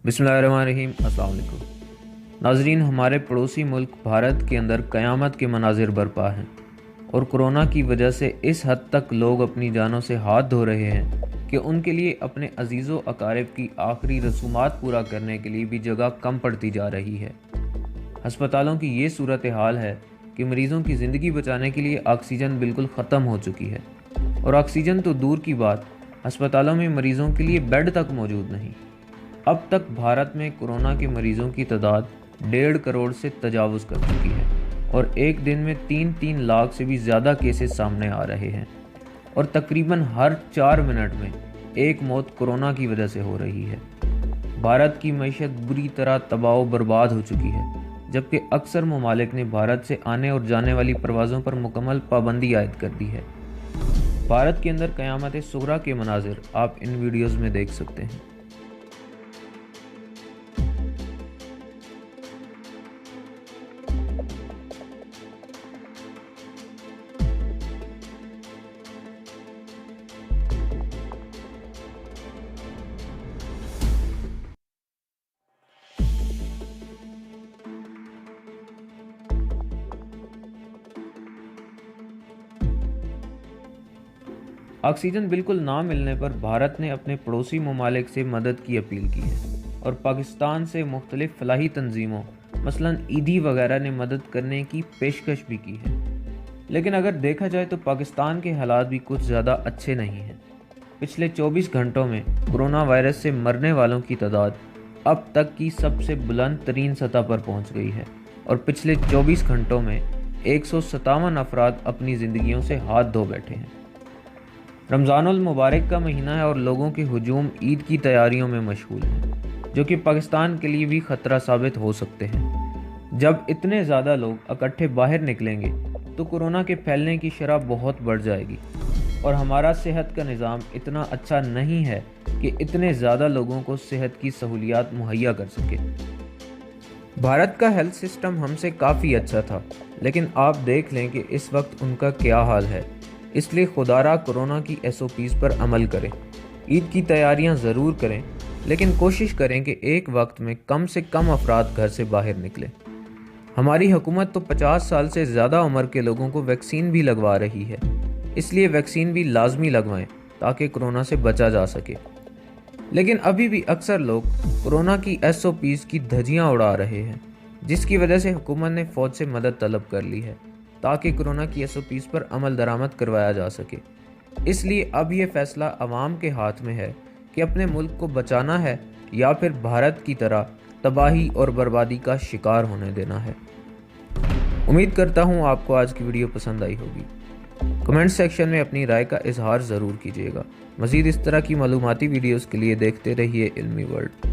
बिस्मिल्लाहिर्रहमानिर्रहीम। अस्सलाम वालेकुम नाजरीन, हमारे पड़ोसी मुल्क भारत के अंदर क़यामत के मनाजिर बरपा हैं और कोरोना की वजह से इस हद तक लोग अपनी जानों से हाथ धो रहे हैं कि उनके लिए अपने अजीज़ो अकारिब की आखिरी रसूमात पूरा करने के लिए भी जगह कम पड़ती जा रही है। हस्पतालों की ये सूरत हाल है कि मरीज़ों की ज़िंदगी बचाने के लिए ऑक्सीजन बिल्कुल ख़त्म हो चुकी है और ऑक्सीजन तो दूर की बात, अस्पतालों में मरीज़ों के लिए बेड तक मौजूद नहीं। अब तक भारत में कोरोना के मरीज़ों की तादाद 1.5 करोड़ से तजावुज़ कर चुकी है और एक दिन में 3-3 लाख से भी ज़्यादा केसेस सामने आ रहे हैं और तकरीबन हर 4 मिनट में एक मौत कोरोना की वजह से हो रही है। भारत की मईशत बुरी तरह तबाह बर्बाद हो चुकी है, जबकि अक्सर ममालिक ने भारत से आने और जाने वाली परवाज़ों पर मुकम्मल पाबंदी आयद कर दी है। भारत के अंदर क़यामत सुगरा के मनाजिर आप इन वीडियोज़ में देख सकते हैं। ऑक्सीजन बिल्कुल ना मिलने पर भारत ने अपने पड़ोसी ममालिक से मदद की अपील की है और पाकिस्तान से मुख्तलिफ फलाही तंजीमों मसलन ईदी वगैरह ने मदद करने की पेशकश भी की है। लेकिन अगर देखा जाए तो पाकिस्तान के हालात भी कुछ ज़्यादा अच्छे नहीं हैं। पिछले 24 घंटों में कोरोना वायरस से मरने वालों की तादाद अब तक की सबसे बुलंद तरीन सतह पर पहुँच गई है और पिछले 24 घंटों में 157 अफराद अपनी ज़िंदगियों से हाथ धो बैठे हैं। रमज़ानुल मुबारक का महीना है और लोगों के हुजूम ईद की तैयारियों में मशगूल हैं, जो कि पाकिस्तान के लिए भी ख़तरा साबित हो सकते हैं। जब इतने ज़्यादा लोग इकट्ठे बाहर निकलेंगे तो कोरोना के फैलने की शरह बहुत बढ़ जाएगी और हमारा सेहत का निज़ाम इतना अच्छा नहीं है कि इतने ज़्यादा लोगों को सेहत की सहूलियात मुहैया कर सके। भारत का हेल्थ सिस्टम हमसे काफ़ी अच्छा था, लेकिन आप देख लें कि इस वक्त उनका क्या हाल है। इसलिए खुदारा कोरोना की SOPs पर अमल करें। ईद की तैयारियां ज़रूर करें, लेकिन कोशिश करें कि एक वक्त में कम से कम अफराद घर से बाहर निकलें। हमारी हुकूमत तो 50 साल से ज़्यादा उम्र के लोगों को वैक्सीन भी लगवा रही है, इसलिए वैक्सीन भी लाजमी लगवाएं ताकि कोरोना से बचा जा सके। लेकिन अभी भी अक्सर लोग कोरोना की SOPs की धज्जियाँ उड़ा रहे हैं, जिसकी वजह से हुकूमत ने फ़ौज से मदद तलब कर ली है ताकि कोरोना की SOPs पर अमल दरामद करवाया जा सके। इसलिए अब ये फ़ैसला अवाम के हाथ में है कि अपने मुल्क को बचाना है या फिर भारत की तरह तबाही और बर्बादी का शिकार होने देना है। उम्मीद करता हूँ आपको आज की वीडियो पसंद आई होगी। कमेंट सेक्शन में अपनी राय का इजहार ज़रूर कीजिएगा। मज़ीद इस तरह की मालूमाती वीडियोज़ के लिए देखते रहिए इल्मी वर्ल्ड।